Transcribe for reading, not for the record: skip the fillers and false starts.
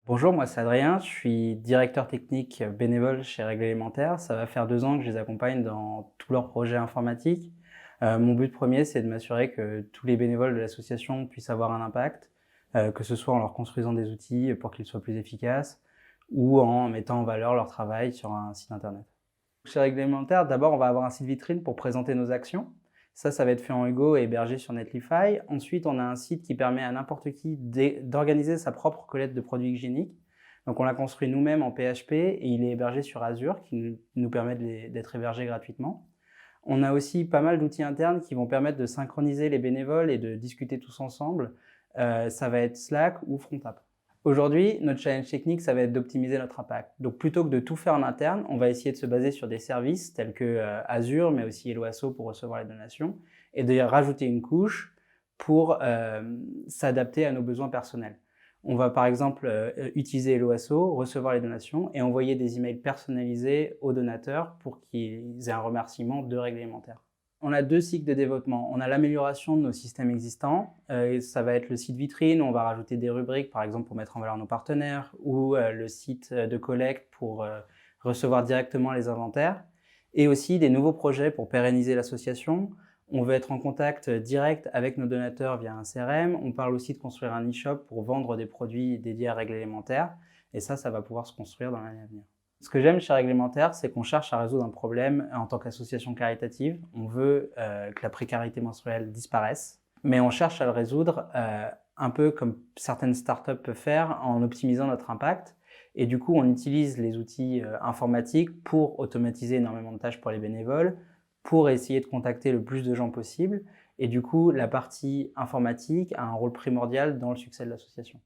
Bonjour, moi c'est Adrien, je suis directeur technique bénévole chez Règles Élémentaires. Ça va faire 2 ans que je les accompagne dans tous leurs projets informatiques. Mon but premier, c'est de m'assurer que tous les bénévoles de l'association puissent avoir un impact, que ce soit en leur construisant des outils pour qu'ils soient plus efficaces ou en mettant en valeur leur travail sur un site internet. Chez Réglementaire, d'abord, on va avoir un site vitrine pour présenter nos actions. Ça va être fait en Hugo et hébergé sur Netlify. Ensuite, on a un site qui permet à n'importe qui d'organiser sa propre collecte de produits hygiéniques. Donc, on l'a construit nous-mêmes en PHP et il est hébergé sur Azure, qui nous permet d'être hébergé gratuitement. On a aussi pas mal d'outils internes qui vont permettre de synchroniser les bénévoles et de discuter tous ensemble. Ça va être Slack ou FrontApp. Aujourd'hui, notre challenge technique, ça va être d'optimiser notre impact. Donc plutôt que de tout faire en interne, on va essayer de se baser sur des services tels que Azure, mais aussi Helloasso pour recevoir les donations, et de rajouter une couche pour s'adapter à nos besoins personnels. On va par exemple utiliser Helloasso, recevoir les donations et envoyer des emails personnalisés aux donateurs pour qu'ils aient un remerciement de Règles Élémentaires. On a 2 cycles de développement. On a l'amélioration de nos systèmes existants. Et ça va être le site vitrine, où on va rajouter des rubriques, par exemple pour mettre en valeur nos partenaires, ou le site de collecte pour recevoir directement les inventaires. Et aussi des nouveaux projets pour pérenniser l'association. On veut être en contact direct avec nos donateurs via un CRM. On parle aussi de construire un e-shop pour vendre des produits dédiés à Règles Élémentaires. Et ça va pouvoir se construire dans l'année à venir. Ce que j'aime chez Réglementaire, c'est qu'on cherche à résoudre un problème en tant qu'association caritative. On veut que la précarité menstruelle disparaisse, mais on cherche à le résoudre un peu comme certaines startups peuvent faire en optimisant notre impact. Et du coup, on utilise les outils informatiques pour automatiser énormément de tâches pour les bénévoles, pour essayer de contacter le plus de gens possible. Et du coup, la partie informatique a un rôle primordial dans le succès de l'association.